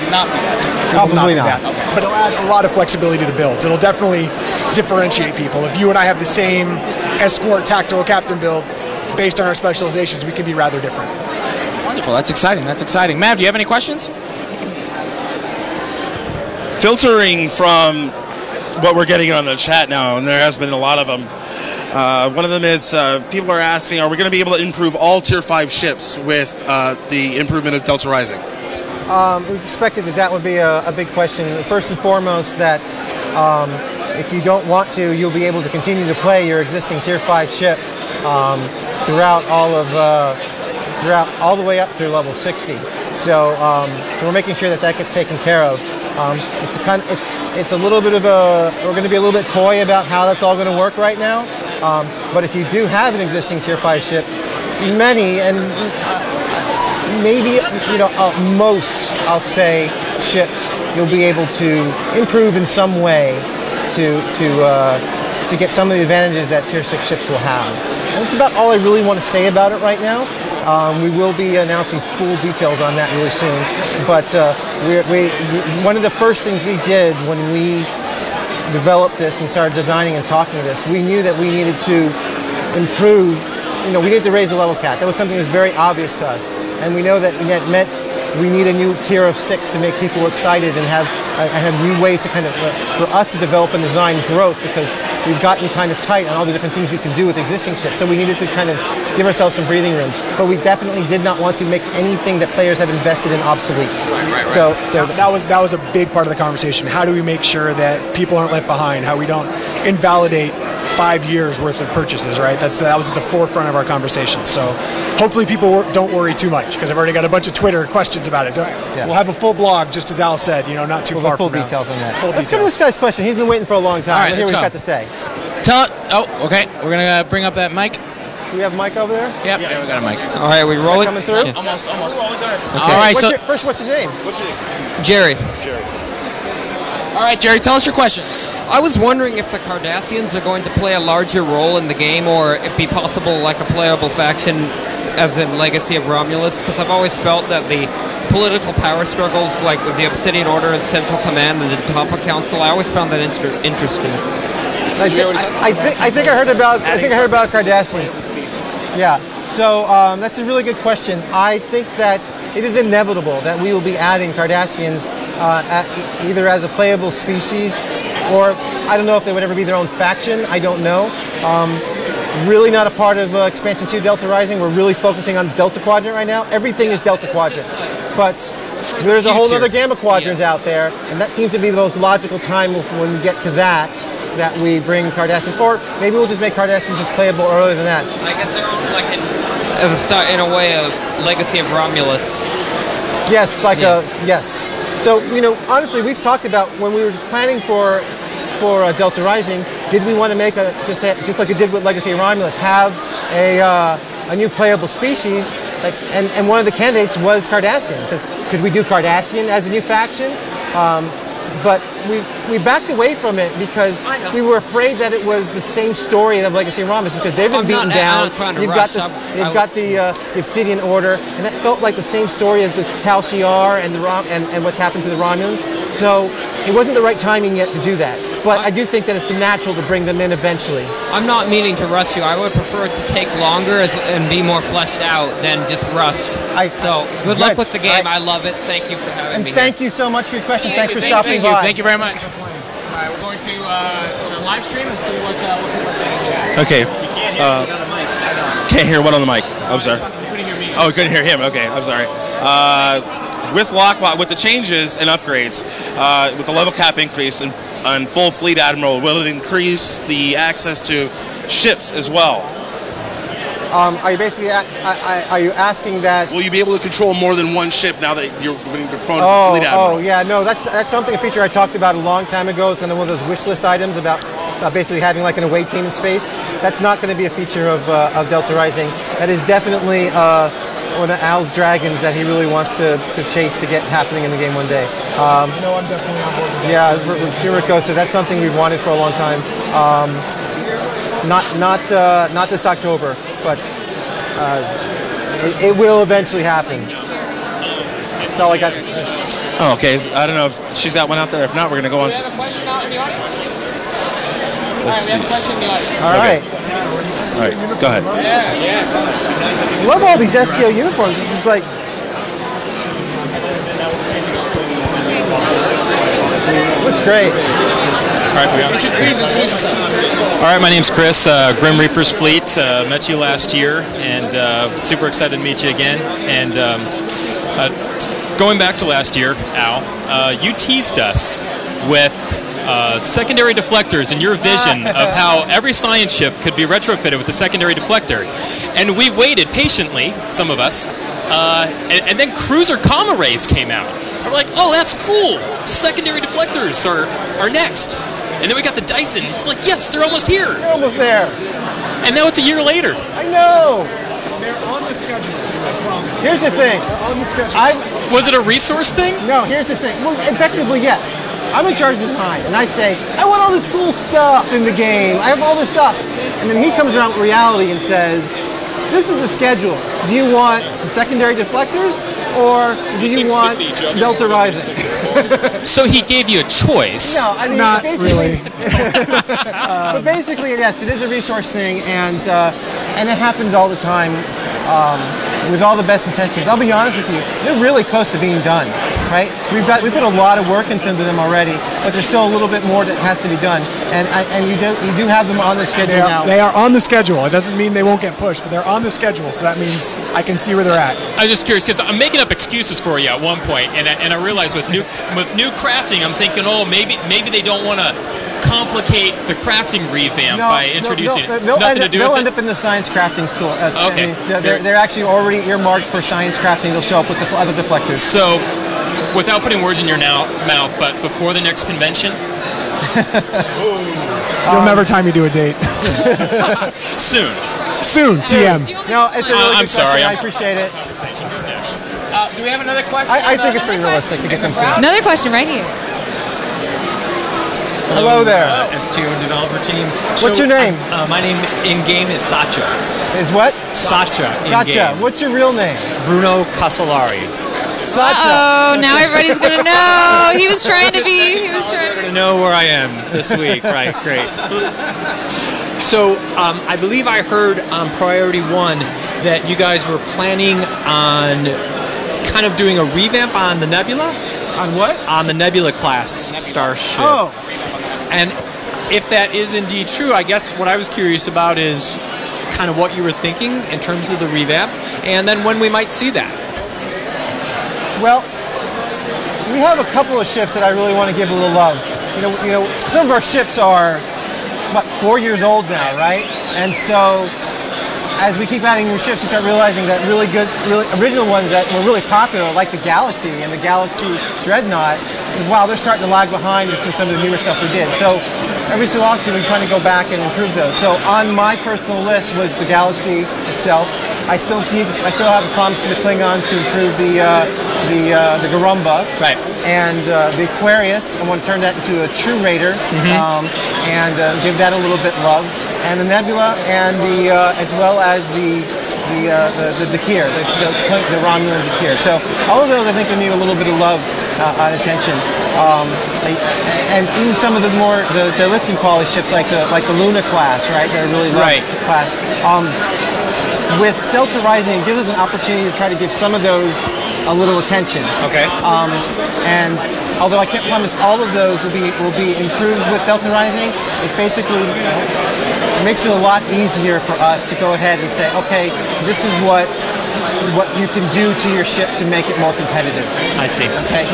will not be that. Probably not. Okay. But it'll add a lot of flexibility to builds. It'll definitely differentiate people. If you and I have the same escort tactical captain build based on our specializations, we can be rather different. Wonderful. That's exciting. That's exciting. Mav, do you have any questions? Filtering from what we're getting on the chat now, and there has been a lot of them. One of them is people are asking, are we going to be able to improve all Tier 5 ships with the improvement of Delta Rising? We expected that would be a big question. First and foremost, that if you don't want to, you'll be able to continue to play your existing Tier 5 ship throughout all the way up through level 60. So we're making sure that gets taken care of. It's a little bit of we're going to be a little bit coy about how that's all going to work right now. But if you do have an existing Tier 5 ship, many and maybe most, I'll say, ships you'll be able to improve in some way to get some of the advantages that Tier 6 ships will have. And that's about all I really want to say about it right now. We will be announcing full details on that really soon. But one of the first things we did when we developed this and started designing and talking this, we knew that we needed to improve, we needed to raise the level cap. That was something that was very obvious to us. And we know that meant we need a new tier of 6 to make people excited and have new ways to for us to develop and design growth, because we've gotten kind of tight on all the different things we can do with existing ships. So we needed to kind of give ourselves some breathing room. But we definitely did not want to make anything that players have invested in obsolete. Right. So that was a big part of the conversation. How do we make sure that people aren't left behind? How we don't invalidate 5 years worth of purchases, right? That was at the forefront of our conversation. So hopefully people don't worry too much, because I've already got a bunch of Twitter questions about it. Yeah. We'll have a full blog, just as Al said, not too far full from details now. on that. Let's go to this guy's question. He's been waiting for a long time. All right, let's hear what go. he's got to say. Okay. We're going to bring up that mic. Do we have a mic over there? Yep. Yeah, we got a mic. All right, we rolling? Coming through? Yeah. Almost. Okay. All right, what's his name? Jerry. All right, Jerry, tell us your question. I was wondering if the Cardassians are going to play a larger role in the game, or it be possible like a playable faction as in Legacy of Romulus, because I've always felt that the political power struggles, like with the Obsidian Order and Central Command and the Toppa Council, I always found that interesting. I think I heard about Cardassians. Yeah. So that's a really good question. I think that it is inevitable that we will be adding Cardassians either as a playable species, or I don't know if they would ever be their own faction. I don't know. Really not a part of Expansion 2 Delta Rising. We're really focusing on Delta Quadrant right now. Everything is Delta Quadrant. But there's a whole other Gamma Quadrant out there, and that seems to be the most logical time when we get to that we bring Cardassians. Or maybe we'll just make Cardassians just playable earlier than that. I guess they're like in a way a Legacy of Romulus. Yes, yes. So, honestly, we've talked about when we were planning for Delta Rising, did we want to make just like we did with Legacy of Romulus, have a new playable species? And one of the candidates was Cardassian. So could we do Cardassian as a new faction? But we backed away from it because we were afraid that it was the same story of Legacy of Romulus, because they've been beaten down. They've got the Obsidian Order, and that felt like the same story as the Tal Shiar and what's happened to the Romulans. So it wasn't the right timing yet to do that. But I do think that it's natural to bring them in eventually. I'm not meaning to rush you. I would prefer it to take longer and be more fleshed out than just rushed. So good luck with the game. I love it. Thank you for having me. And thank you so much for your question. Thanks for stopping by. Thank you very much. All right, we're going to the live stream and see what people are saying in chat. Okay. You can't hear me on the mic. Can't hear what on the mic? I'm sorry. You couldn't hear me. Oh, you couldn't hear him. Okay, I'm sorry. With Lockbot, with the changes and upgrades, with the level cap increase and full fleet admiral, will it increase the access to ships as well? Are you basically are you asking that? Will you be able to control more than one ship now that you're going to prone to fleet admiral? Oh yeah, no, that's a feature I talked about a long time ago. It's one of those wish list items about basically having like an away team in space. That's not going to be a feature of Delta Rising. That is definitely one of Al's dragons that he really wants to chase to get happening in the game one day. No, I'm definitely on board with that. Yeah, Shimrico, so that's something we've wanted for a long time. Not this October, but it will eventually happen. That's all I got to say. Oh, okay. I don't know if she's got one out there. If not, we're going to go on. Do we have a question out in the audience? Let's see. We have a question in the audience. All right. All right, go ahead. I love all these STO uniforms. This is like. Looks great. All right, Please introduce yourself. All right, my name's Chris, Grim Reaper's Fleet. Met you last year, and super excited to meet you again. And going back to last year, Al, you teased us with secondary deflectors and your vision of how every science ship could be retrofitted with a secondary deflector. And we waited patiently, some of us, and then Cruiser Comma Rays came out. We're like, oh, that's cool. Secondary deflectors are next. And then we got the Dyson. It's like, yes, they're almost here. They're almost there. And now it's a year later. I know. They're on the schedule, I promise. Here's the thing. They're on the schedule. Was it a resource thing? No, here's the thing. Well, effectively, yes. I'm in charge of design, and I say, I want all this cool stuff in the game. I have all this stuff. And then he comes around with reality and says, this is the schedule. Do you want the secondary deflectors, or do you want Delta Rising? So he gave you a choice. No, I mean, Not really. But basically, yes, it is a resource thing, and it happens all the time with all the best intentions. I'll be honest with you, they're really close to being done, right? We put a lot of work into them already, but there's still a little bit more that has to be done, and you do have them on the schedule now. They are on the schedule. It doesn't mean they won't get pushed, but they're on the schedule, so that means I can see where they're at. I was just curious because I'm making up excuses for you at one point, and I realized with new crafting, I'm thinking, oh, maybe they don't want to complicate the crafting revamp by introducing it. Nothing to do They'll with end it. up in the science crafting still. Okay. I mean, they're actually already earmarked for science crafting. They'll show up with the other deflectors. So, without putting words in your mouth, but before the next convention, You'll never time me to a date. soon. Soon, TM. No, it's a really I'm good sorry, question. I I'm- appreciate it. Who's next? Do we have another question? I think it's pretty realistic to get them soon. Another question right here. Hello there. STO developer team. What's your name? My name in game is Sacha. Is what? Sacha in Sacha. game. What's your real name? Bruno Casolari. Sacha. Oh, now everybody's gonna know. He was trying to be. He was trying to To know where I am this week. Right, great. So I believe I heard on Priority 1 that you guys were planning on kind of doing a revamp on the Nebula? On what? On the Nebula class starship. Oh, And if that is indeed true, I guess what I was curious about is kind of what you were thinking in terms of the revamp, and then when we might see that. well, we have a couple of ships that I really want to give a little love. You know, some of our ships are about 4 years old now, right? And so, as we keep adding new ships, we start realizing that really good, really original ones that were really popular, like the Galaxy and the Galaxy Dreadnought, is wow, they're starting to lag behind with some of the newer stuff we did. So every so often we try to go back and improve those. So on my personal list was the Galaxy itself. I still have a promise to the Klingon to improve the Garumba. Right. And the Aquarius, I want to turn that into a true raider, and give that a little bit love. And the Nebula, and the as well as the Dakir, the Romulan Dakir. So all of those I think will need a little bit of love and attention. And even some of the more the lifting quality ships like the Luna class, right? They're really Right. class. With Delta Rising, it gives us an opportunity to try to give some of those a little attention. Okay. And although I can't promise all of those will be improved with Delta Rising, it basically makes it a lot easier for us to go ahead and say, okay, this is what you can do to your ship to make it more competitive. I see. Okay,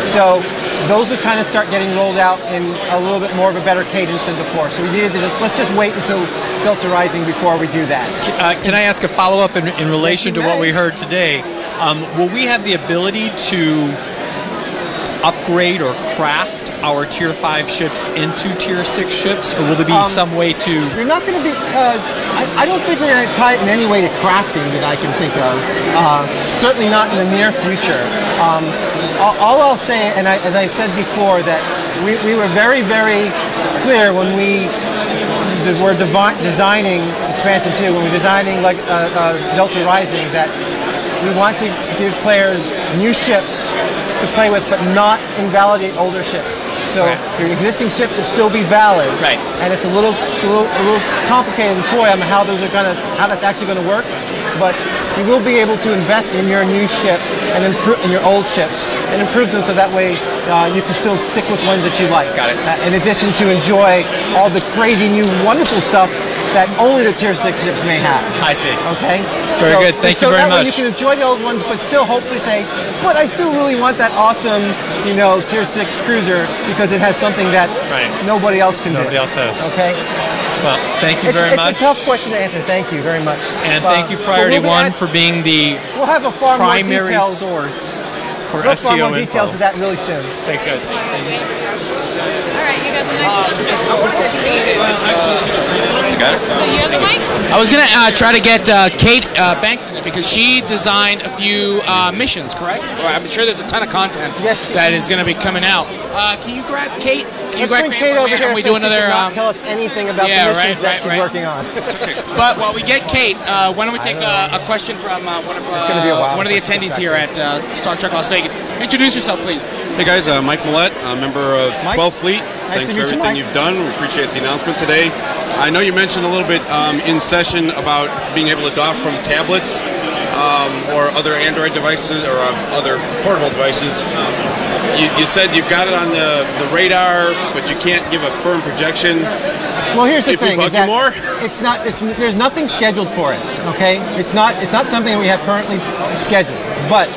so those will kind of start getting rolled out in a little bit more of a better cadence than before. So we needed to let's just wait until Delta Rising before we do that. Can I ask a follow-up in relation Yes, you to what may. we heard today? Will we have the ability to upgrade or craft our Tier 5 ships into Tier 6 ships, or will there be some way to... You're not going to be. I don't think we're going to tie it in any way to crafting that I can think of. Certainly not in the near future. All I'll say, and as I said before, that we were very, very clear when we were designing Expansion 2, when we were designing like Delta Rising, that we want to give players new ships to play with, but not invalidate older ships. So your existing ships will still be valid, and it's a little complicated and coy on how that's actually going to work. But you will be able to invest in your new ship and improve in your old ships and improve them so that way you can still stick with ones that you like. Got it. In addition to enjoy all the crazy new wonderful stuff that only the Tier 6 ships may have. I see. Okay? Very good. Thank you very that way much. you can enjoy the old ones, but still hopefully say, but I still really want that awesome, Tier 6 cruiser because it has something that nobody else can do. Nobody else has. Okay? Well, thank you very much. It's a tough question to answer. Thank you very much. And thank you, Priority One, for being the we'll have a far primary more details. source for We'll STO far more info. details of that really soon. Thanks, guys. All right, you got the next one. You got it? So you have the mic? I was gonna try to get Kate Banks in there because she designed a few missions, correct? Or I'm sure there's a ton of content that is gonna be coming out. Can you grab Kate? Can you grab Kate over here? and we do another? Tell us anything about the missions that she's working on. But while we get Kate, why don't we take a question from one of the attendees here at Star Trek Las Vegas? Introduce yourself, please. Hey guys, Mike Millette, a member of 12th Fleet. Nice Thanks to for meet you, everything Mike. you've done. We appreciate the announcement today. I know you mentioned a little bit in session about being able to dock from tablets or other Android devices or other portable devices. You said you've got it on the radar, but you can't give a firm projection. Well, here's the If we thing: bug is that you more? there's nothing scheduled for it. Okay, it's not something that we have currently scheduled. But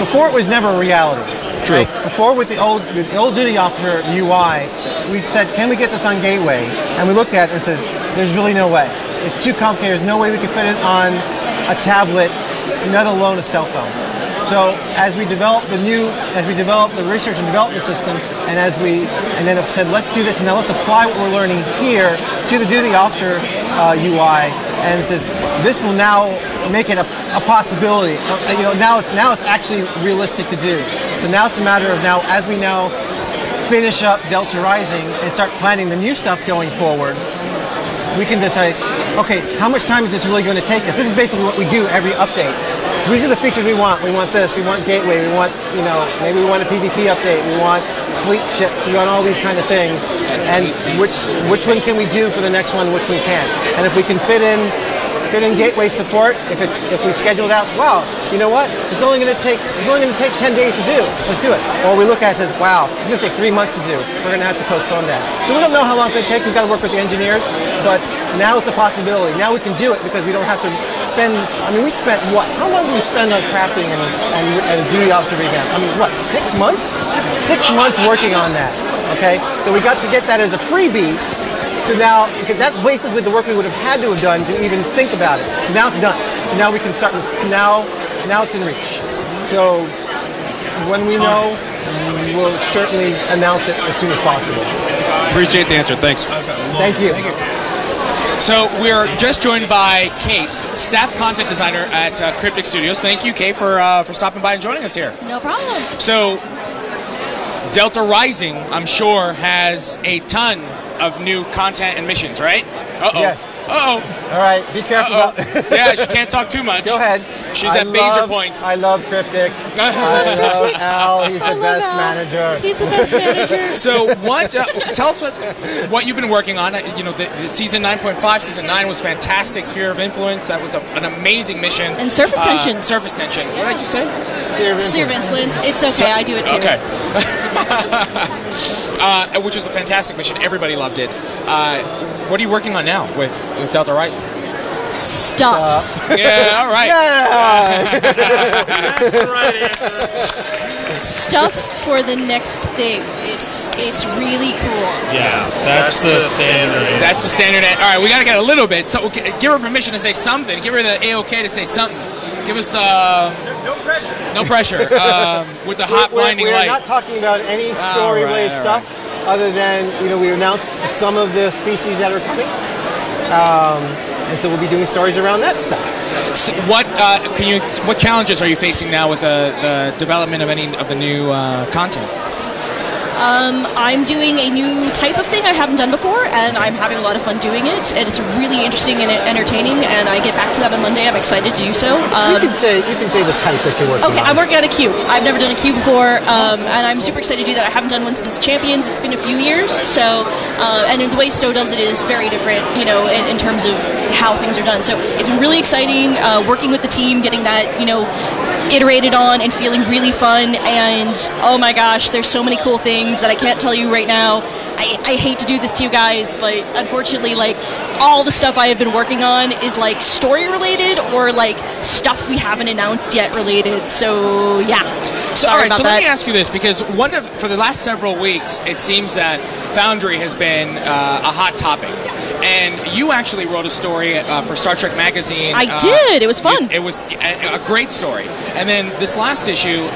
before it was never a reality. True. Right? Before with the old duty officer UI, we said, can we get this on Gateway? And we looked at it and says, there's really no way. It's too complicated. There's no way we can fit it on a tablet, let alone a cell phone. So as we developed the research and development system, and then it said, let's do this, and now let's apply what we're learning here to the duty officer UI, and it says this will now make it a possibility. Now it's actually realistic to do. So now it's a matter of as we finish up Delta Rising and start planning the new stuff going forward, we can decide, okay, how much time is this really going to take us? This is basically what we do every update. These are the features we want. We want this. We want Gateway. We want, maybe we want a PvP update. We want fleet ships. We want all these kind of things. And which one can we do for the next one? Which one can? And if we can fit in Gateway support, if we schedule it out, wow, you know what? It's only going to take 10 days to do. Let's do it. Or we look at it and says, wow, it's going to take 3 months to do. We're going to have to postpone that. So we don't know how long it's going to take. We've got to work with the engineers, but now it's a possibility. Now we can do it because we don't have to spend. We spent what? How long did we spend on crafting and duty officer revamp? 6 months? 6 months working on that. Okay, so we got to get that as a freebie. So now, because that wastes with the work we would have had to have done to even think about it. So now it's done. So now we can start. Now it's in reach. So when we know, we'll certainly announce it as soon as possible. Appreciate the answer. Thanks. Thank you. So we're just joined by Kate, staff content designer at Cryptic Studios. Thank you, Kate, for stopping by and joining us here. No problem. So Delta Rising, I'm sure, has a ton of new content and missions, right? Uh-oh. Yes. Uh-oh. All right, be careful. Yeah, she can't talk too much. Go ahead. She's at phaser point. I love Cryptic. I love Al. He's the best manager. He's the best manager. So what? Tell us what you've been working on. The season 9.5, season 9 was fantastic. Sphere of Influence. That was an amazing mission. And surface tension. Surface tension. What did you say? Sphere of Influence. It's okay. I do it too. Okay. Which was a fantastic mission. Everybody loved it. What are you working on now with Delta Rising? Stuff. Yeah, all right. Yeah. That's the right answer. Stuff for the next thing. It's really cool. Yeah, that's the standard. That's the standard. All right, we got to get a little bit. So give her permission to say something. Give her the A-OK to say something. Give us no pressure. No pressure. With the hot blinding light. We're not talking about any story-related stuff, other than we announced some of the species that are coming, and so we'll be doing stories around that stuff. So what challenges are you facing now with the development of any of the new content? I'm doing a new type of thing I haven't done before, and I'm having a lot of fun doing it, and it's really interesting and entertaining, and I get back to that on Monday. I'm excited to do so. You can say the type that you're working on. Okay, I'm working on a queue. I've never done a queue before, and I'm super excited to do that. I haven't done one since Champions. It's been a few years, so, and the way Stowe does it is very different, you know, in terms of how things are done. So it's been really exciting working with the team, getting that, you know, iterated on and feeling really fun, and oh my gosh, there's so many cool things that I can't tell you right now. I hate to do this to you guys, but unfortunately, like, all the stuff I have been working on is like story related or like stuff we haven't announced yet related. So yeah, sorry about that. Let me ask you this, because for the last several weeks, it seems that Foundry has been a hot topic. And you actually wrote a story for Star Trek Magazine. I did. It was fun. It was a great story. And then this last issue,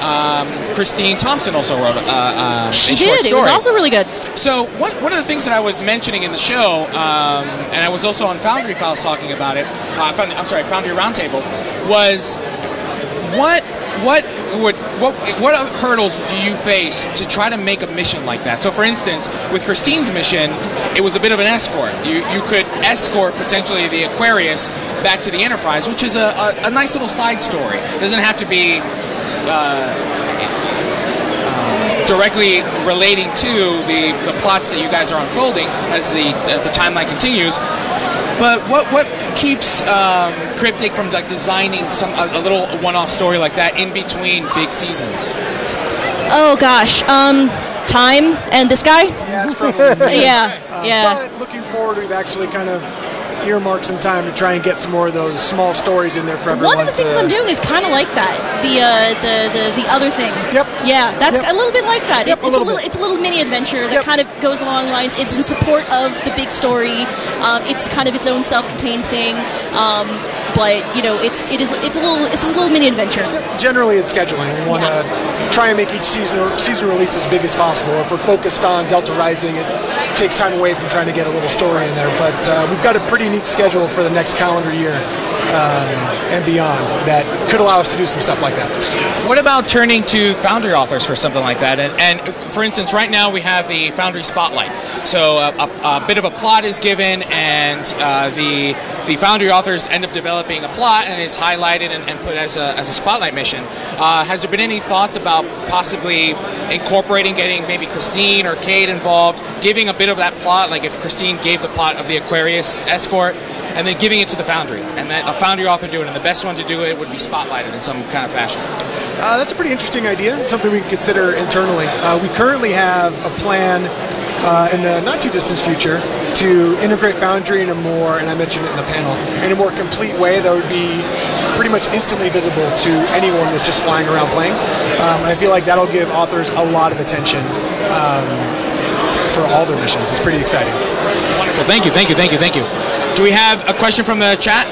Christine Thompson also wrote a short story. It was also really good. So one of the things that I was mentioning in the show, and I was also on Foundry Files talking about it, Foundry Roundtable, was what hurdles do you face to try to make a mission like that? So, for instance, with Christine's mission, it was a bit of an escort. You could escort potentially the Aquarius back to the Enterprise, which is a nice little side story. It doesn't have to be directly relating to the plots that you guys are unfolding as the timeline continues. But what keeps Cryptic from like designing a little one-off story like that in between big seasons? Oh gosh, time and this guy. Yeah, that's probably yeah. But looking forward, we've actually kind of earmarked some time to try and get some more of those small stories in there for everyone. One of the things I'm doing is kind of like that. The other thing. Yep. Yeah, that's a little bit like that. Yep, it's a little mini adventure that kind of goes along lines. It's in support of the big story. It's kind of its own self-contained thing. But you know, it's a little mini adventure. Yep. Generally, it's scheduling. We want to try and make each season release as big as possible. If we're focused on Delta Rising, it takes time away from trying to get a little story in there. But we've got a pretty neat schedule for the next calendar year and beyond that could allow us to do some stuff like that. What about turning to Foundry authors for something like that? And for instance, right now we have the Foundry Spotlight. So a bit of a plot is given, and the Foundry authors end up developing a plot, and it's highlighted and put as a spotlight mission. Has there been any thoughts about possibly incorporating, getting maybe Christine or Kate involved, giving a bit of that plot, like if Christine gave the plot of the Aquarius escort, and then giving it to the Foundry, and then a Foundry author do it, and the best one to do it would be spotlighted in some kind of fashion? That's a pretty interesting idea. It's something we can consider internally. We currently have a plan in the not too distant future to integrate Foundry in a more, and I mentioned it in the panel, in a more complete way that would be pretty much instantly visible to anyone that's just flying around playing. I feel like that'll give authors a lot of attention for all their missions. It's pretty exciting. Wonderful. Thank you. Do we have a question from the chat?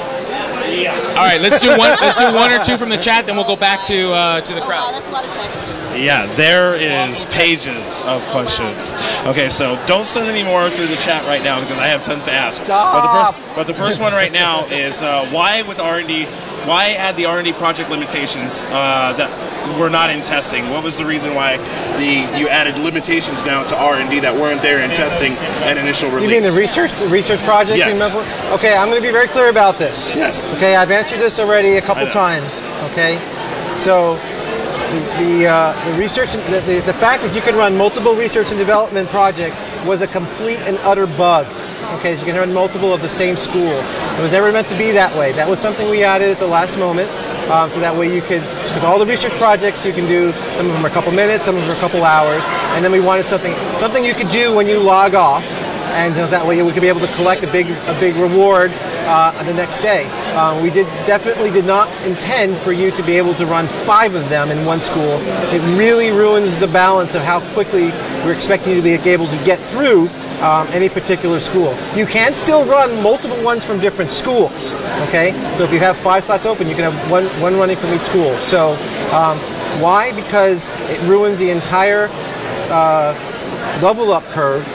Yeah. All right, let's do one or two from the chat, then we'll go back to the crowd. Oh, that's a lot of text. Yeah, there is pages of questions. Okay, so don't send any more through the chat right now because I have tons to ask. Stop. But the first one right now is why with R&D? Why add the R&D project limitations that were not in testing? What was the reason why you added limitations now to R&D that weren't there in testing and initial release? You mean the research project? Yes. Remember? Okay, I'm going to be very clear about this. Yes. Okay, I've answered this already a couple times. Okay, so the research, the fact that you can run multiple research and development projects was a complete and utter bug. Okay, so you can run multiple of the same school. It was never meant to be that way. That was something we added at the last moment, so that way you could, with all the research projects, you can do, some of them are a couple minutes, some of them are a couple hours, and then we wanted something you could do when you log off, and that way we could be able to collect a big reward the next day. We definitely did not intend for you to be able to run 5 of them in one school. It really ruins the balance of how quickly we're expecting you to be able to get through any particular school. You can still run multiple ones from different schools, okay? So if you have 5 slots open, you can have one running from each school. So why? Because it ruins the entire level up curve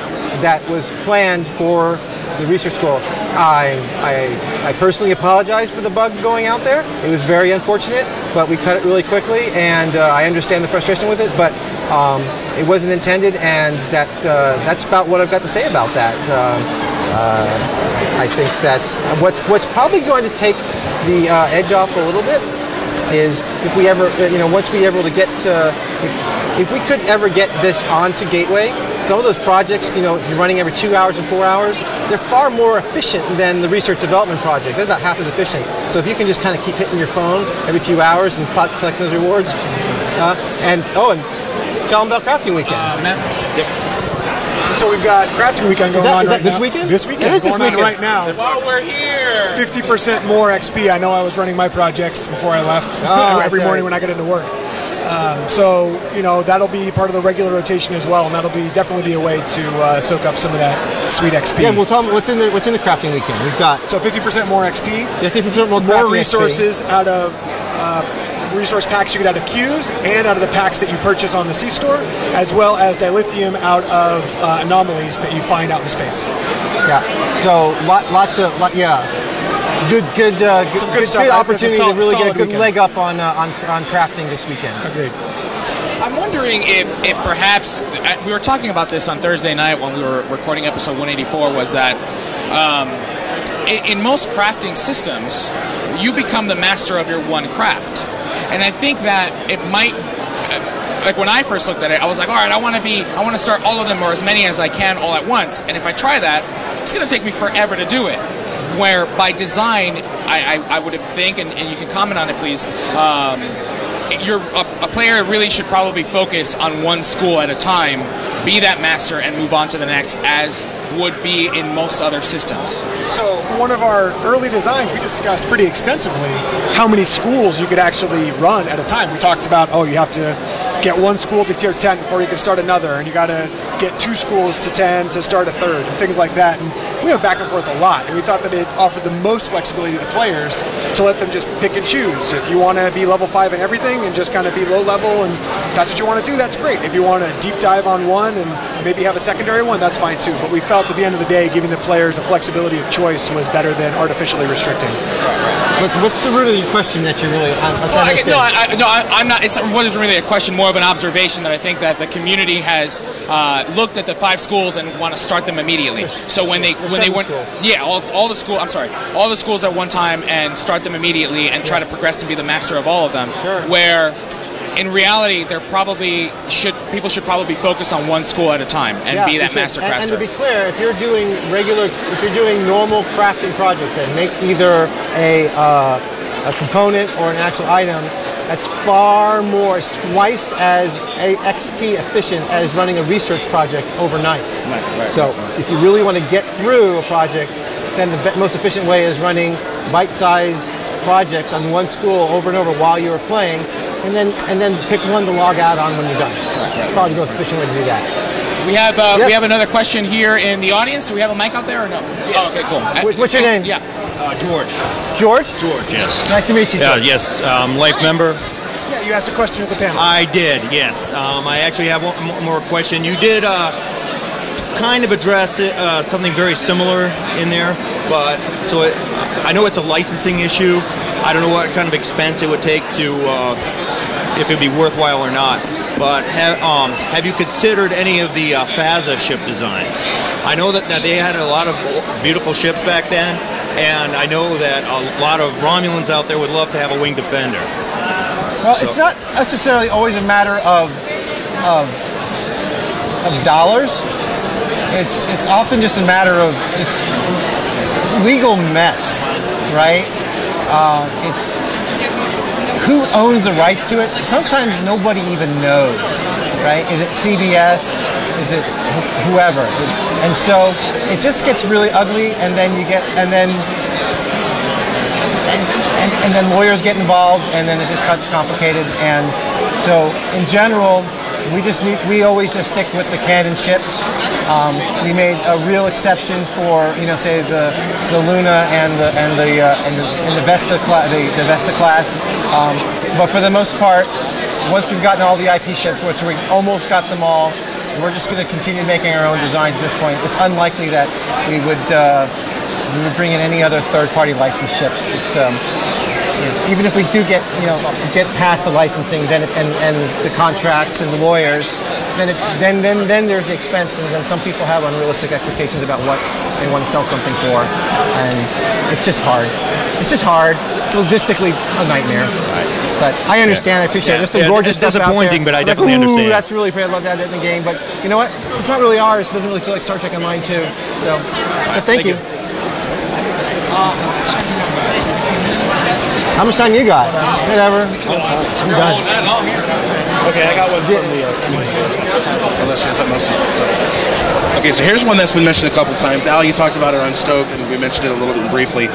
that was planned for the research school. I personally apologize for the bug going out there. It was very unfortunate, but we cut it really quickly, and I understand the frustration with it, but It wasn't intended, and that's about what I've got to say about that. I think that's what's probably going to take the edge off a little bit is if we ever, once we able to get if we could ever get this onto Gateway. Some of those projects, you're running every 2 hours and 4 hours, they're far more efficient than the research development project. They're about half as efficient. So if you can just kind of keep hitting your phone every few hours and collect those rewards, and tell them about Crafting Weekend. So we've got Crafting Weekend going on right now. This weekend? This weekend. It is going this weekend. on right now. While we're here. 50% more XP. I know I was running my projects before I left every morning when I get into work. So that'll be part of the regular rotation as well, and that'll definitely be a way to soak up some of that sweet XP. Yeah, well, tell me what's in the Crafting Weekend. We've got 50% more XP, 50% more resources XP. Out of resource packs you get out of queues and out of the packs that you purchase on the C-Store, as well as dilithium out of anomalies that you find out in space. Yeah. So good opportunity to really get a good leg up on crafting this weekend. Agreed. I'm wondering if perhaps we were talking about this on Thursday night when we were recording episode 184. Was that in most crafting systems, you become the master of your one craft, and I think that it might. Like when I first looked at it, I was like, all right, I want to start all of them or as many as I can all at once. And if I try that, it's going to take me forever to do it. Where by design, I would think, and you can comment on it, please. A player really should probably focus on one school at a time, be that master, and move on to the next, as would be in most other systems. So one of our early designs, we discussed pretty extensively how many schools you could actually run at a time. We talked about, you have to get one school to tier 10 before you can start another, and you got to get 2 schools to 10 to start a third, and things like that. And we went back and forth a lot, and we thought that it offered the most flexibility to players to let them just pick and choose. If you want to be level 5 in everything and just kind of be low level, and that's what you want to do, that's great. If you want to deep dive on one and maybe have a secondary one, that's fine too. But we felt at the end of the day, giving the players a flexibility of choice was better than artificially restricting. What's the root of your question that you're really? I'm not. It wasn't really a question, more of an observation that I think that the community has looked at the 5 schools and want to start them immediately. So when they went, all the schools at one time and start them immediately and try to progress and be the master of all of them. Sure. Where in reality, people should probably focus on one school at a time and be that master crafter. And to be clear, if you're doing normal crafting projects that make either a component or an actual item, that's far more. It's twice as XP efficient as running a research project overnight. Right. So if you really want to get through a project, then the most efficient way is running bite-sized projects on one school over and over while you're playing, and then pick one to log out on when you're done. It's probably the most efficient way to do that. We have we have another question here in the audience. Do we have a mic out there or no? Yes. Oh, okay, cool. What's your name? Yeah. George. George? George, yes. Nice to meet you, George. Yes, life member. Yeah, you asked a question at the panel. I did, yes. I actually have one more question. You did kind of address it, something very similar in there, but I know it's a licensing issue. I don't know what kind of expense it would take to, if it'd be worthwhile or not. But have you considered any of the FASA ship designs? I know that they had a lot of beautiful ships back then, and I know that a lot of Romulans out there would love to have a winged defender. Well, it's not necessarily always a matter of dollars. It's often just a matter of just legal mess, right? It's who owns the rights to it. Sometimes nobody even knows, right? Is it CBS? Is it whoever? And so it just gets really ugly, and then lawyers get involved, and then it just gets complicated. And so in general, we always just stick with the canon ships. We made a real exception for say the Luna and the Vesta class. But for the most part, once we've gotten all the IP ships, which we almost got them all, we're just going to continue making our own designs at this point. It's unlikely that we would bring in any other third-party licensed ships. even if we do get past the licensing, then and the contracts and the lawyers, then there's the expense, and then some people have unrealistic expectations about what they want to sell something for, and it's just hard. It's logistically a nightmare. But I understand. I appreciate it. There's some gorgeous it's stuff disappointing, out there. but I definitely understand. That's really pretty. I love that in the game. But you know what? It's not really ours. It doesn't really feel like Star Trek Online 2. So, but thank you. How much time you got? Whatever. I'm done. Okay, I got one from the unless she has something else. Okay, so here's one that's been mentioned a couple times. Al, you talked about it on Stoked, and we mentioned it a little bit briefly.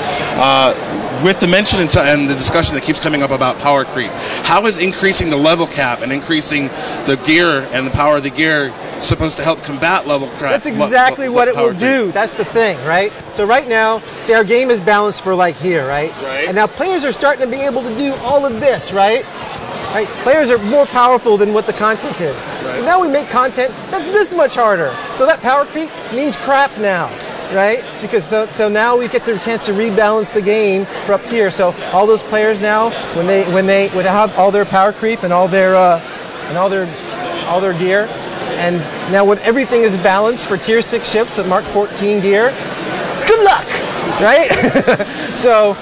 With the mention and the discussion that keeps coming up about power creep, how is increasing the level cap and increasing the gear and the power of the gear supposed to help combat level crap? That's exactly what it will do. That's the thing, right? So right now, see, our game is balanced for like here, right? And now players are starting to be able to do all of this, right? Players are more powerful than what the content is. So now we make content that's this much harder. So that power creep means crap now, right? Because so now we get the chance to rebalance the game for up here. So all those players now, when they have all their power creep and all their gear, and now when everything is balanced for tier 6 ships with Mark 14 gear, good luck, right? So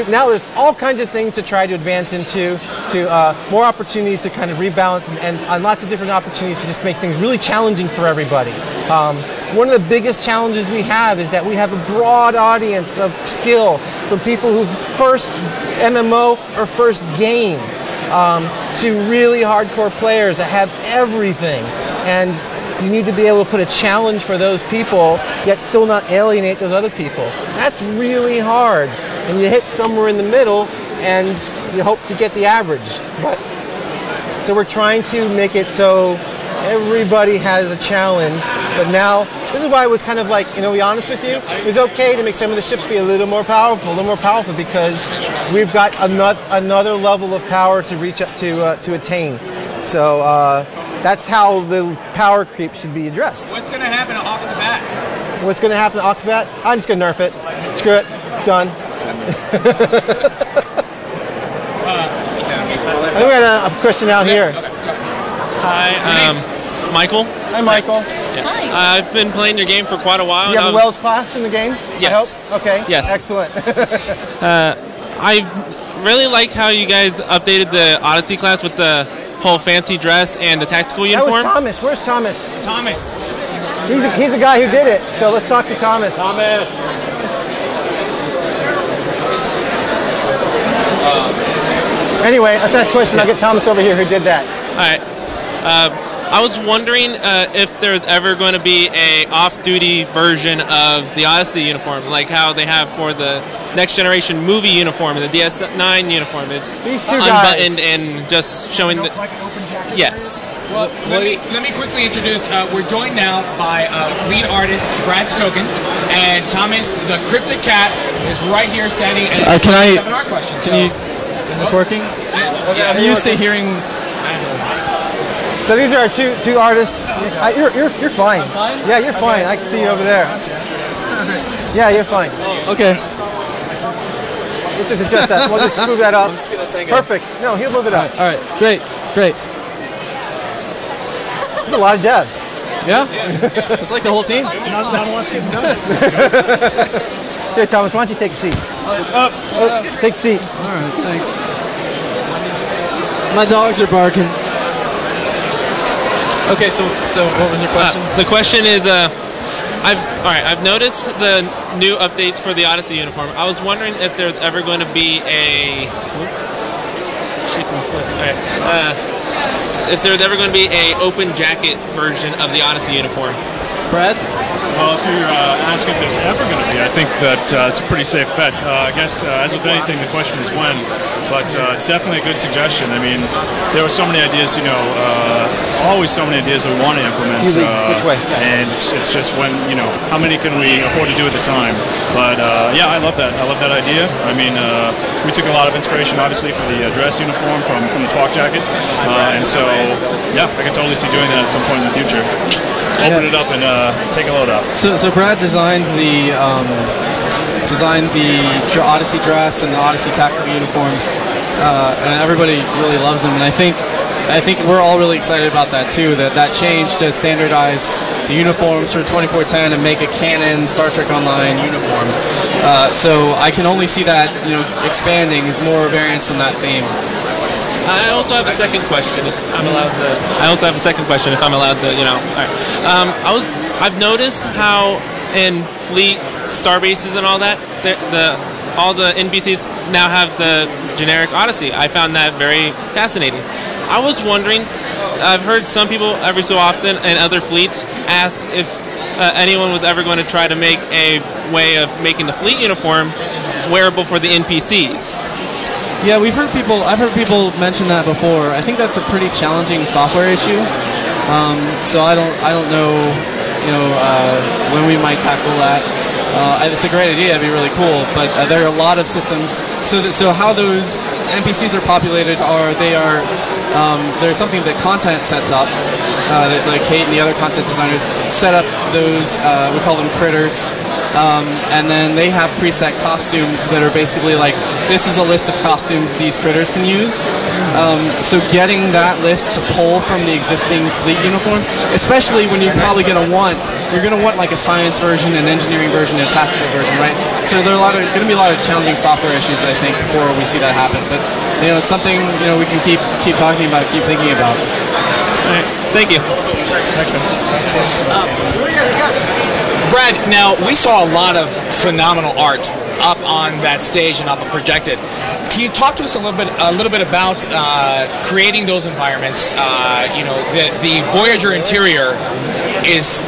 now there's all kinds of things to try to advance into, more opportunities to kind of rebalance, and lots of different opportunities to just make things really challenging for everybody. One of the biggest challenges we have is that we have a broad audience of skill from people who first MMO or first game to really hardcore players that have everything. And you need to be able to put a challenge for those people, yet still not alienate those other people. That's really hard. And you hit somewhere in the middle, and you hope to get the average. So we're trying to make it so everybody has a challenge. But now, this is why it was kind of like, to be honest with you, it was okay to make some of the ships be a little more powerful, because we've got another level of power to reach up to attain. So that's how the power creep should be addressed. What's going to happen to Octobat? What's going to happen to Octobat? I'm just going to nerf it. Screw it. It's done. I think we got a question out here. Hi, Michael. Hi, Michael. Yeah. Hi. I've been playing your game for quite a while. You have a Wells class in the game? Yes. I hope? Okay. Yes. Excellent. I really like how you guys updated the Odyssey class with the whole fancy dress and the tactical uniform. That was Thomas. Where's Thomas? Thomas. He's the guy who did it. So let's talk to Thomas. Thomas. Anyway, let's ask a question. I'll get Thomas over here who did that. All right. I was wondering if there's ever going to be a off-duty version of the Odyssey uniform, like how they have for the Next Generation movie uniform and the DS9 uniform. It's these two unbuttoned guys. And just showing the... Yes. Well, let me quickly introduce. We're joined now by lead artist Brad Stoken, and Thomas, the cryptic cat, is right here standing. And can I? have our questions. Is this working? Yeah. I'm used to hearing. So these are our two artists. You're fine. Yeah, you're fine. I can see you over there. Yeah, you're fine. Okay. Let's just adjust that. We'll just move that up. Perfect. No, he'll move it up. All right. Great. There's a lot of devs. Yeah. It's like the whole team. It's not a lot to get done. Here, Thomas, why don't you take a seat? Take a seat. All right. Thanks. My dogs are barking. Okay, so what was your question? The question is, I've noticed the new updates for the Odyssey uniform. I was wondering if there's ever going to be if there's ever going to be a open jacket version of the Odyssey uniform. Brad? Well, if you're asking if there's ever going to be, I think that it's a pretty safe bet. I guess, as with anything, the question is when, but it's definitely a good suggestion. I mean, there were so many ideas, always so many ideas that we want to implement. Which way? And it's just when, how many can we afford to do at the time? But, yeah, I love that. I love that idea. I mean, we took a lot of inspiration, obviously, for the dress uniform from the Twalk jacket. And so, yeah, I can totally see doing that at some point in the future. Open it up and take a load off. So Brad designed the Odyssey dress and the Odyssey tactical uniforms, and everybody really loves them. And I think we're all really excited about that too. That change to standardize the uniforms for 2410 and make a canon Star Trek Online uniform. So I can only see that expanding as more variants in that theme. I also have a second question, if I'm allowed to. All right. I've noticed how in Fleet Starbases and all that, all the NPCs now have the generic Odyssey. I found that very fascinating. I was wondering, I've heard some people every so often in other fleets ask if anyone was ever going to try to make a way of making the fleet uniform wearable for the NPCs. Yeah, I've heard people mention that before. I think that's a pretty challenging software issue. So I don't know, when we might tackle that. It's a great idea. It'd be really cool. But there are a lot of systems. So how those NPCs are populated there's something that content sets up. Like Kate and the other content designers set up those. We call them critters. And then they have preset costumes that are basically like, this is a list of costumes these critters can use. So getting that list to pull from the existing fleet uniforms, especially when you're probably going to want like a science version, an engineering version, and a tactical version, right? So there are going to be a lot of challenging software issues, I think, before we see that happen. But it's something we can keep talking about, keep thinking about. All right. Thank you. Thanks, man. Brad, now we saw a lot of phenomenal art up on that stage and up projected. Can you talk to us a little bit about creating those environments? The Voyager interior is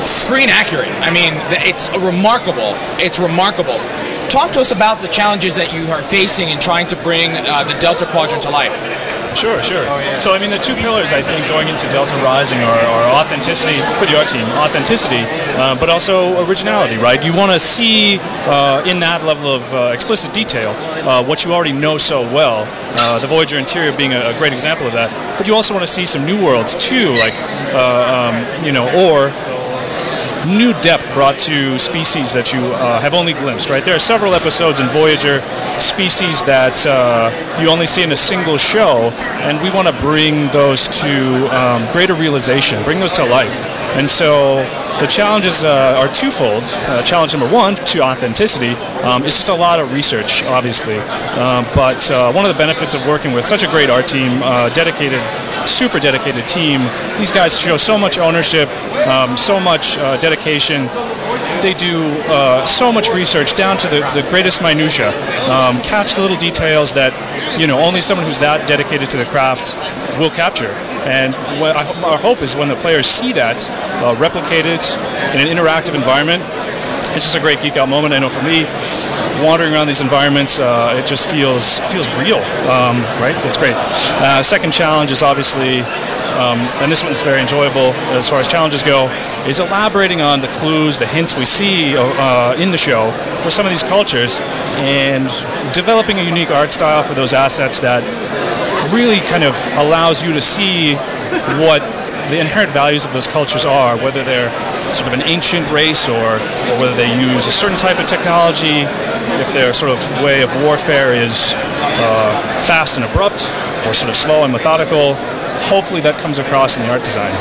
screen accurate. I mean, it's remarkable. It's remarkable. Talk to us about the challenges that you are facing in trying to bring the Delta Quadrant to life. Sure. Oh, yeah. So, the two pillars, I think, going into Delta Rising are authenticity for the art team, but also originality, right? You want to see in that level of explicit detail what you already know so well, the Voyager interior being a great example of that, but you also want to see some new worlds, too, like, or new depth brought to species that you have only glimpsed, right? There are several episodes in Voyager, species that you only see in a single show, and we want to bring those to greater realization, bring those to life. And so the challenges are twofold. Challenge number one, to authenticity, is just a lot of research, obviously. But one of the benefits of working with such a great art team, super dedicated team, these guys show so much ownership, so much dedication. They do so much research down to the greatest minutia, catch the little details that only someone who's that dedicated to the craft will capture. And our hope is when the players see that replicated in an interactive environment, it's just a great geek out moment. I know for me, wandering around these environments, it just feels real, right? It's great. Second challenge is obviously, and this one's very enjoyable as far as challenges go, is elaborating on the clues, the hints we see in the show for some of these cultures, and developing a unique art style for those assets that really kind of allows you to see what the inherent values of those cultures are, whether they're sort of an ancient race or whether they use a certain type of technology, if their sort of way of warfare is fast and abrupt or sort of slow and methodical. Hopefully that comes across in the art design.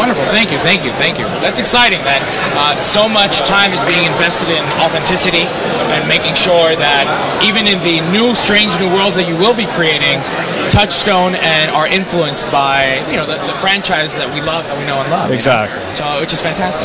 Wonderful. Thank you. That's exciting that so much time is being invested in authenticity and making sure that even in the strange new worlds that you will be creating, Touchstone and are influenced by the franchise that we love, that we know and love. Exactly. So which is fantastic.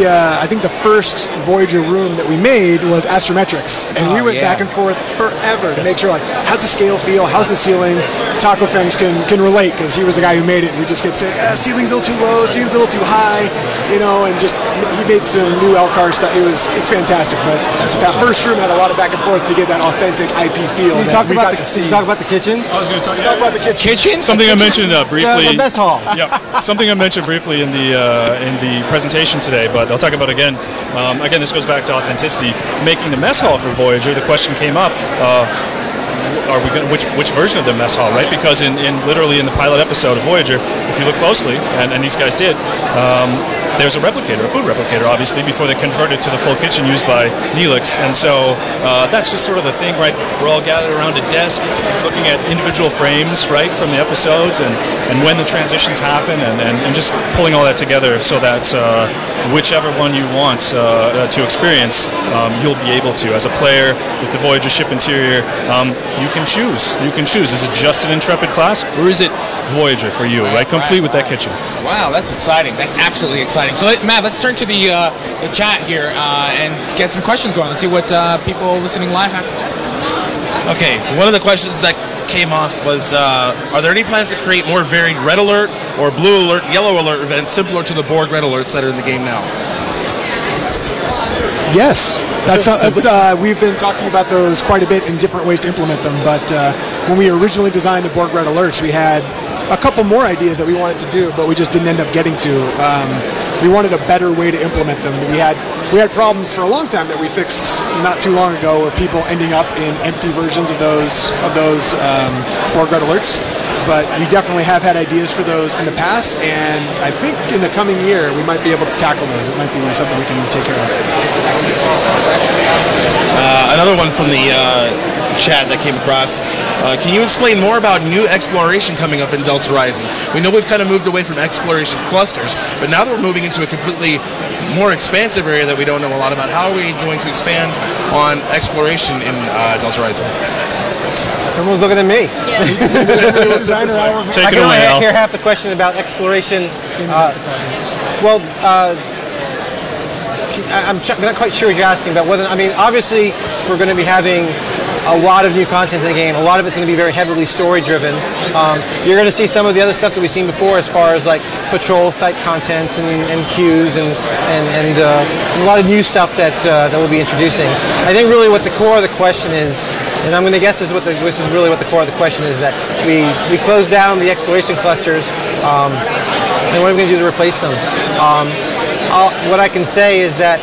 I think the first Voyager room that we made was Astrometrics, and we went back and forth forever to make sure, like, how's the scale feel, how's the ceiling. Taco Fangs can relate because he was the guy who made it, and we just kept saying, ceiling's a little too low, ceiling's a little too high, and just he made some new Elcar stuff. It's fantastic, but that first room had a lot of back and forth to get that authentic IP feel. Can you talk about the kitchen? I was going to talk about the kitchen. Something I mentioned briefly. The mess hall. Yep. Something I mentioned briefly in the presentation today, but I'll talk about again. Again, this goes back to authenticity. Making the mess hall for Voyager, the question came up. are we going which version of the mess hall, right? Because in literally in the pilot episode of Voyager, if you look closely, and these guys did, there's a replicator, a food replicator, obviously, before they converted to the full kitchen used by Neelix. And so that's just sort of the thing, right? We're all gathered around a desk looking at individual frames, right, from the episodes and when the transitions happen and just pulling all that together so that whichever one you want to experience, you'll be able to. As a player with the Voyager ship interior, you can choose. You can choose. Is it just an Intrepid class or is it Voyager for you, right? Complete with that kitchen. Wow, that's exciting. That's absolutely exciting. So, Matt, let's turn to the chat here and get some questions going. Let's see what people listening live have to say. Okay, one of the questions that came off was, are there any plans to create more varied red alert or blue alert, yellow alert events similar to the Borg red alerts that are in the game now? Yes, we've been talking about those quite a bit in different ways to implement them, but when we originally designed the Borg Red Alerts, we had a couple more ideas that we wanted to do, but we just didn't end up getting to. We wanted a better way to implement them. We had problems for a long time that we fixed not too long ago, where people ending up in empty versions of those Borg Red Alerts. But we definitely have had ideas for those in the past, and I think in the coming year we might be able to tackle those. It might be something we can take care of. Another one from the chat that came across. Can you explain more about new exploration coming up in Delta Rising? We know we've kind of moved away from exploration clusters, but now that we're moving into a completely more expansive area that we don't know a lot about, how are we going to expand on exploration in Delta Rising? Everyone's looking at me. Yeah. I can only hear half the question about exploration. I'm not quite sure what you're asking about. Obviously, we're going to be having a lot of new content in the game. A lot of it's going to be very heavily story-driven. You're going to see some of the other stuff that we've seen before, as far as like patrol-type contents and queues and a lot of new stuff that we'll be introducing. I think really what the core of the question is, and I'm going to guess this is really what the core of the question is, that we closed down the exploration clusters, and what are we going to do to replace them? What I can say is that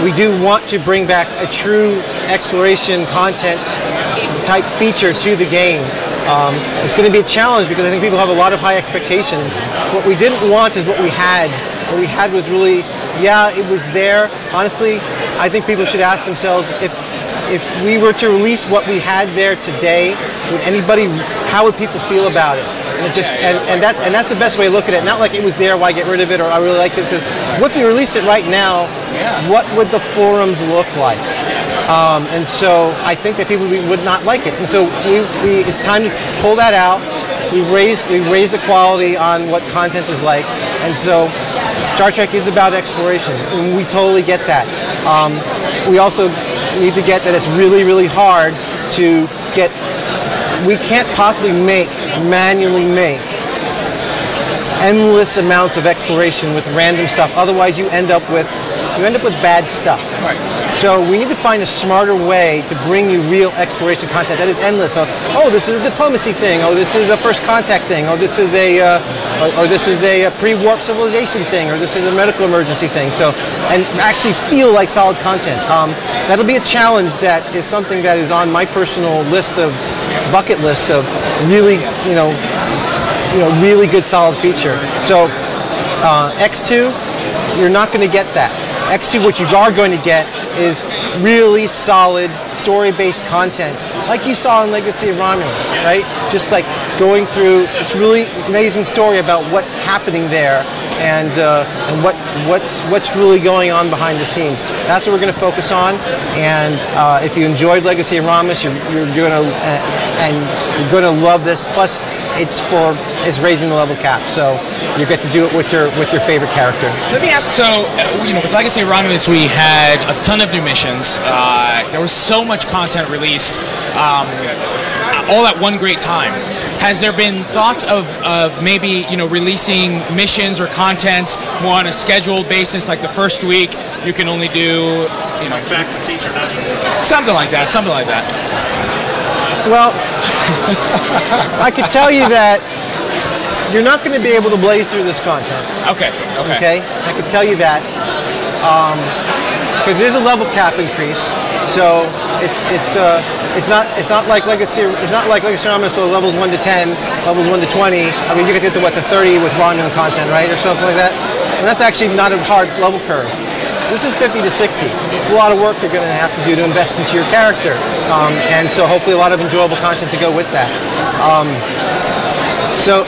we do want to bring back a true exploration content type feature to the game. It's going to be a challenge because I think people have a lot of high expectations. What we didn't want is what we had. What we had was really, it was there. Honestly, I think people should ask themselves, if we were to release what we had there today, how would people feel about it? And that's the best way to look at it. Not like it was there, why get rid of it, or I really like it. It says, what if we released it right now, what would the forums look like? And so I think that people would not like it. And so it's time to pull that out. We've raised the quality on what content is like. And so Star Trek is about exploration, and we totally get that. We also need to get that it's really, really hard to get. We can't possibly manually make endless amounts of exploration with random stuff. Otherwise, you end up with bad stuff. Right. So we need to find a smarter way to bring you real exploration content that is endless. So, this is a diplomacy thing. This is a first contact thing. This is a pre-warp civilization thing. Or this is a medical emergency thing. So, and actually feel like solid content. That'll be a challenge. That is something that is on my personal bucket list of really, really good solid feature. So X2, you're not going to get that. X2, what you are going to get is really solid story-based content, like you saw in Legacy of Romulus, right? Just like going through this really amazing story about what's happening there and what's really going on behind the scenes. That's what we're going to focus on. And if you enjoyed Legacy of Romulus, you're going to love this. Plus, it's raising the level cap, so you get to do it with your favorite character. Let me ask. So, with Legacy of Romulus, we had a ton of new missions. There was so much content released, all at one great time. Has there been thoughts of maybe releasing missions or contents more on a scheduled basis, like the first week you can only do back to feature episodes, something like that. Well, I could tell you that you're not going to be able to blaze through this content. Okay. I could tell you that because there's a level cap increase. So it's not like Legacy. It's not like Legacy Romulus, so levels 1 to 10, levels 1 to 20. I mean, you could get to the 30 with Romulan content, right, or something like that. And that's actually not a hard level curve. This is 50 to 60. It's a lot of work you're going to have to do to invest into your character, and so hopefully a lot of enjoyable content to go with that. So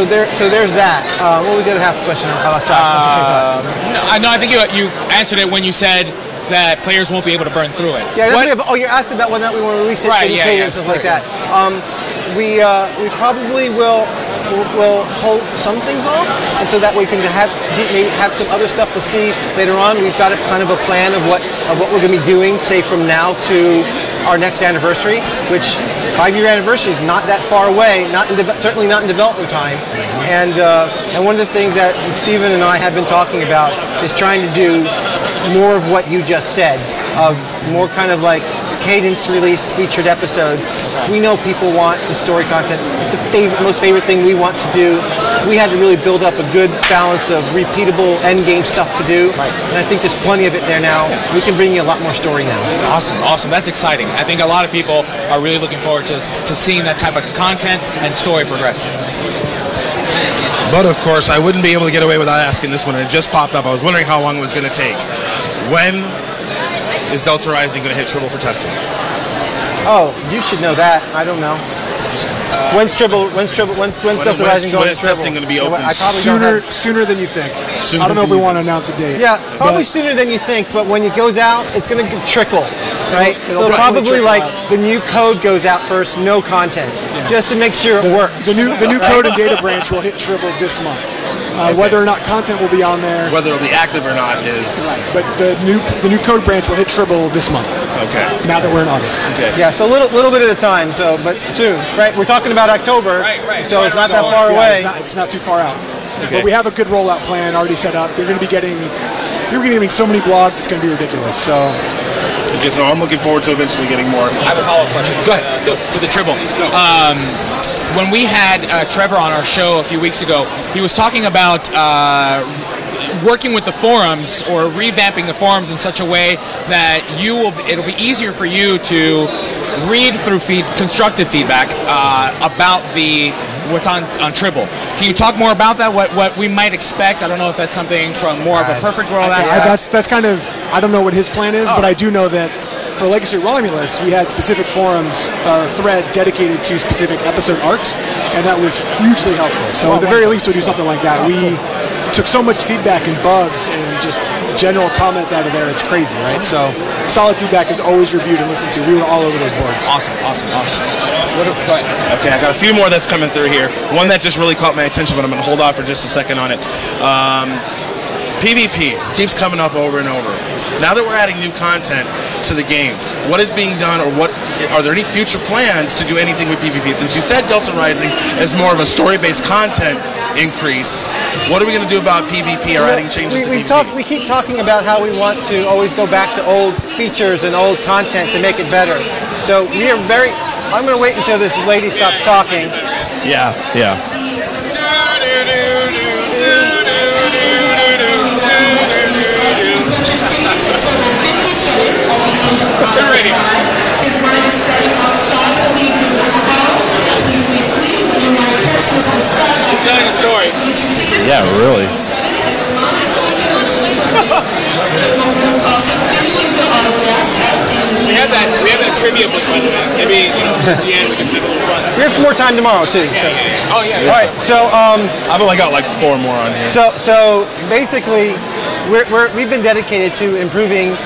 there's that. What was the other half of the question? I lost track. No, I think you answered it when you said that players won't be able to burn through it. Yeah. You're asked about whether or not we want to release it and stuff like that. We probably will hold some things off, and so that way we can maybe have some other stuff to see later on. We've got kind of a plan of what we're going to be doing, say from now to our next anniversary, which 5-year anniversary is not that far away. Certainly not in development time. And one of the things that Steven and I have been talking about is trying to do more of what you just said, of more kind of like cadence released featured episodes. We know people want the story content. It's the most favorite thing we want to do. We had to really build up a good balance of repeatable end game stuff to do, and I think there's plenty of it there now. We can bring you a lot more story now. Awesome. That's exciting. I think a lot of people are really looking forward to seeing that type of content and story progress. But of course, I wouldn't be able to get away without asking this one. It just popped up. I was wondering how long it was going to take. When is Delta Rising going to hit Tribble for testing? Oh, you should know that. I don't know. When's Delta Rising going to Tribble? Testing going to be open? Sooner than you think. I don't know if we want to announce a date. Yeah, probably sooner than you think. But when it goes out, it's going to trickle, right? It'll so probably like out. the new code goes out first, no content, just to make sure it works. The new code and data branch will hit Tribble this month. Whether or not content will be on there, whether it'll be active or not is. Right. But the new code branch will hit Tribble this month. Okay. Now that we're in August. Okay. Yeah, so a little bit at a time. So, but soon, right? We're talking about October. Right. So it's not that far away. It's not too far out. Okay. But we have a good rollout plan already set up. You're going to be getting so many blogs. It's going to be ridiculous. So. Okay, so I'm looking forward to eventually getting more. I have a follow-up question. Go ahead. To the Tribble. When we had Trevor on our show a few weeks ago, he was talking about working with the forums or revamping the forums in such a way that it'll be easier for you to read through constructive feedback about what's on Tribble. Can you talk more about that? What we might expect? I don't know if that's something from more of a perfect world aspect. That's kind of, I don't know what his plan is, but I do know that for Legacy Romulus, we had specific forums, threads dedicated to specific episode arcs, and that was hugely helpful. So at the very least, we'll do something like that. We took so much feedback and bugs and just general comments out of there. It's crazy, right? So solid feedback is always reviewed and listened to. We were all over those boards. Awesome. Okay, I got a few more that's coming through here. One that just really caught my attention, but I'm going to hold off for just a second on it. PvP keeps coming up over and over. Now that we're adding new content to the game, what is being done, or are there any future plans to do anything with PvP? Since you said Delta Rising is more of a story-based content increase, what are we going to do about PvP or adding changes to PvP? We keep talking about how we want to always go back to old features and old content to make it better. So we are I'm going to wait until this lady stops talking. Yeah. They're ready. She's telling a story. Yeah, really. We have that trivia book, by the way. Maybe towards the end we can make a little fun. We have more time tomorrow too. Oh yeah. All right. So I've only got like 4 more on here. So basically, we've been dedicated to improving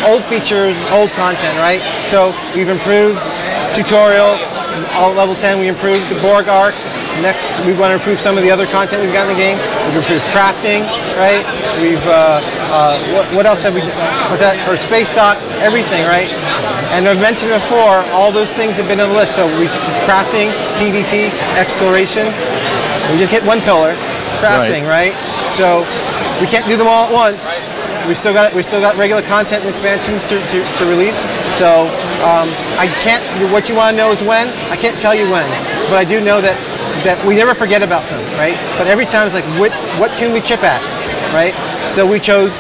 old features, old content, right? So we've improved tutorial, all level 10. We improved the Borg arc. Next, we want to improve some of the other content we've got in the game. We've improved crafting, right? We've what else have we just? What's that? For space stock, everything, right? And I've mentioned before, all those things have been on the list. So we crafting, PvP, exploration. We just get one pillar, crafting, right? So we can't do them all at once. We still got regular content and expansions to release. So I can't. What you want to know is when. I can't tell you when, but I do know that we never forget about them, right? But every time it's like, what can we chip at, right? So we chose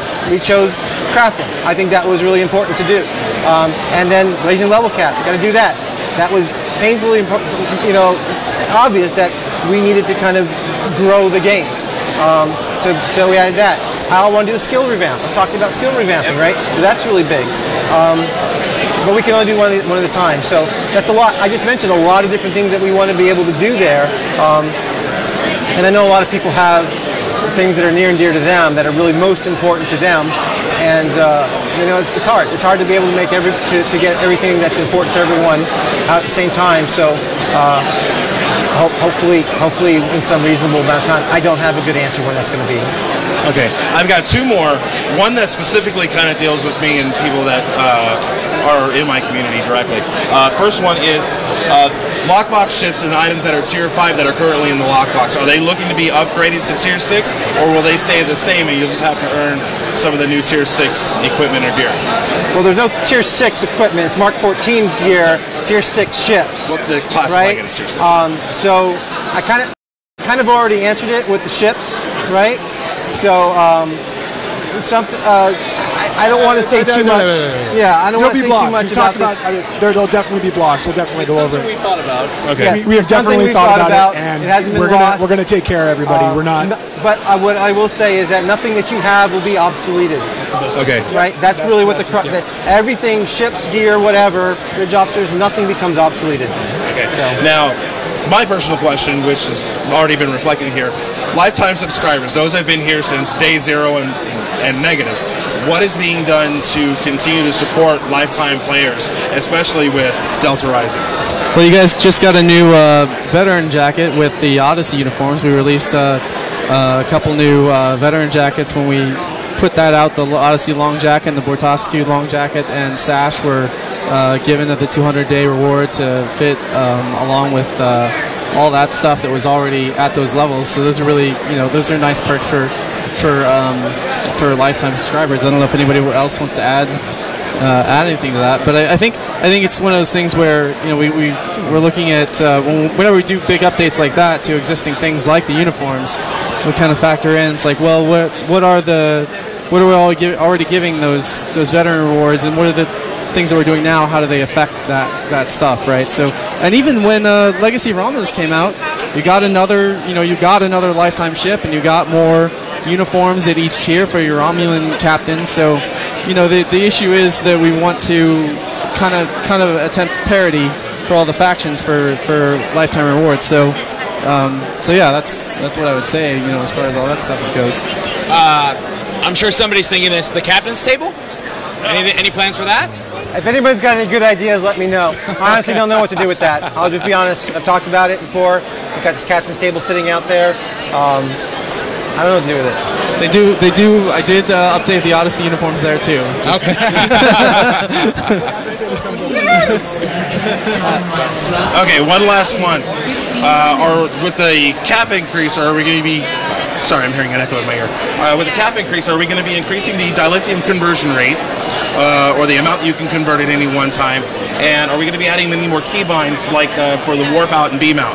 crafting. I think that was really important to do. And then raising level cap, got to do that. That was painfully, obvious that we needed to kind of grow the game. So we added that. I want to do a skill revamp. I've talked about skill revamping, right? So that's really big. But we can only do one at a time. So that's a lot. I just mentioned a lot of different things that we want to be able to do there. And I know a lot of people have things that are near and dear to them that are really most important to them. And it's hard. It's hard to be able to make to get everything that's important to everyone out at the same time. So hopefully in some reasonable amount of time. I don't have a good answer when that's going to be. Okay, I've got two more. One that specifically kind of deals with me and people that are in my community directly. First one is lockbox ships and items that are tier 5 that are currently in the lockbox. Are they looking to be upgraded to tier 6, or will they stay the same and you'll just have to earn some of the new tier 6 equipment or gear? Well, there's no tier 6 equipment. It's Mark 14 gear, tier 6 ships. Well, the classifying is tier 6. So I kind of already answered it with the ships, right? So I don't want to say too much. Yeah, I don't want to say too much about this. There'll definitely be blocks. We'll definitely go over it. We thought about. Okay, we have definitely thought about it, and we're gonna take care of everybody. We're not. But what I will say is that nothing that you have will be obsoleted. Okay. Right. That's really what everything, ships, gear, whatever, bridge officers, nothing becomes obsoleted. Okay. So. Now, my personal question, which has already been reflected here, lifetime subscribers, those have been here since day 0 and negative. What is being done to continue to support lifetime players, especially with Delta Rising? Well, you guys just got a new veteran jacket with the Odyssey uniforms. We released a couple new veteran jackets when we put that out. The Odyssey long jacket and the Bortoscu long jacket and sash were given at the 200-day reward to fit along with all that stuff that was already at those levels. So those are really, those are nice perks for lifetime subscribers. I don't know if anybody else wants to add anything to that, but I think it's one of those things where we're looking at whenever we do big updates like that to existing things like the uniforms, we kind of factor in. It's like, well, what are we already giving those veteran rewards, and what are the things that we're doing now? How do they affect that stuff, right? So, and even when Legacy of Romulus came out, you got another lifetime ship, and you got more uniforms at each tier for your Romulan captains. So, the issue is that we want to kind of attempt parity for all the factions for lifetime rewards. So yeah, that's what I would say. As far as all that stuff goes. I'm sure somebody's thinking this. The captain's table? Any plans for that? If anybody's got any good ideas, let me know. I honestly don't know what to do with that. I'll just be honest. I've talked about it before. We've got this captain's table sitting out there. I don't know what to do with it. They do. I did update the Odyssey uniforms there too. Okay. Okay, one last one. With the cap increase, are we going to be... Sorry, I'm hearing an echo in my ear. With the cap increase, are we going to be increasing the dilithium conversion rate, or the amount that you can convert at any one time? And are we going to be adding any more keybinds, like for the warp out and beam out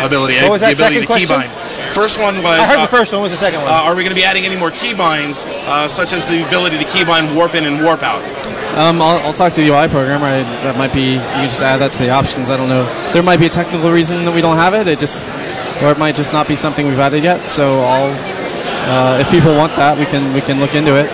ability? What was that second question? Keybind. First one was... I heard the first one. What was the second one? Are we going to be adding any more keybinds, such as the ability to keybind warp in and warp out? I'll talk to the UI programmer. That might be, you can just add that to the options. I don't know. There might be a technical reason that we don't have it. Or it might just not be something we've added yet. So if people want that, we can look into it.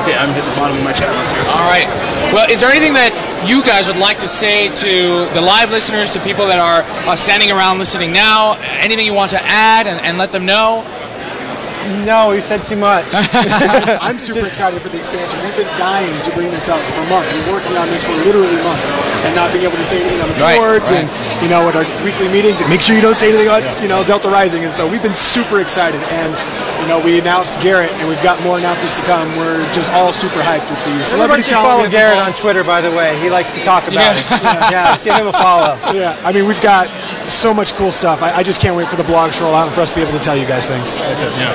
Okay, I'm at the bottom of my chat list here. All right. Well, is there anything that you guys would like to say to the live listeners, to people that are standing around listening now? Anything you want to add and let them know? No, we've said too much. I'm super excited for the expansion. We've been dying to bring this out for months. We've been working on this for literally months, and not being able to say anything on the boards and at our weekly meetings. And make sure you don't say anything about Delta Rising. And so we've been super excited. And we announced Garrett, and we've got more announcements to come. We're just all super hyped with the celebrity challenge. Follow Garrett on Twitter, by the way. He likes to talk about it. Yeah, let's give him a follow. Yeah, I mean we've got so much cool stuff. I just can't wait for the blogs to roll out and for us to be able to tell you guys things. That's it, yeah.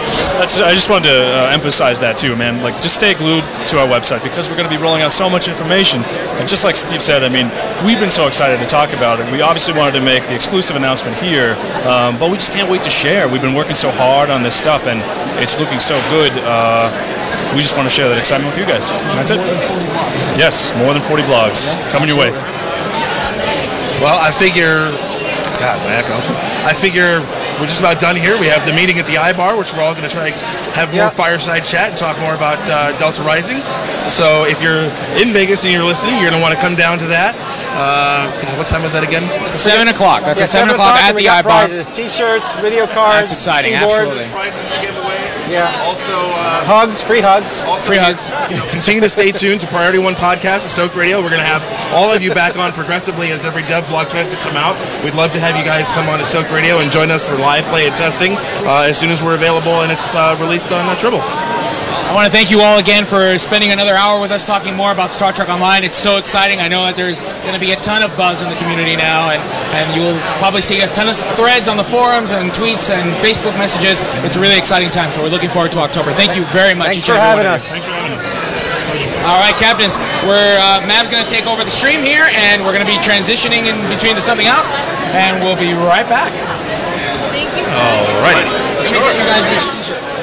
I just wanted to emphasize that too, man. Like, just stay glued to our website because we're going to be rolling out so much information. And just like Steve said, I mean, we've been so excited to talk about it. We obviously wanted to make the exclusive announcement here, but we just can't wait to share. We've been working so hard on this stuff, and it's looking so good. We just want to share that excitement with you guys. That's it. Yes, more than 40 blogs coming your way. Well, I figure we're just about done here. We have the meeting at the iBar, which we're all going to try to have more fireside chat and talk more about Delta Rising. So if you're in Vegas and you're listening, you're going to want to come down to that. What time is that again? 7 o'clock. That's at 7 o'clock at the iBar. Prizes, T-shirts, video cards. That's exciting. Keyboards. Absolutely. Prizes to give away. Yeah. Also, hugs, free hugs. Free hugs. Continue to stay tuned to Priority One Podcast at Stoked Radio. We're going to have all of you back on progressively as every dev blog tries to come out. We'd love to have you guys come on to Stoked Radio and join us for live play and testing as soon as we're available and it's released on Tribble. I want to thank you all again for spending another hour with us talking more about Star Trek Online. It's so exciting. I know that there's going to be a ton of buzz in the community now, and you'll probably see a ton of threads on the forums and tweets and Facebook messages. It's a really exciting time, so we're looking forward to October. Thank you very much. Thanks for having us. Thanks for having us. All right, captains, Mav's going to take over the stream here, and we're going to be transitioning in between to something else, and we'll be right back. Thank you. All righty. Sure. You guys each t-shirts.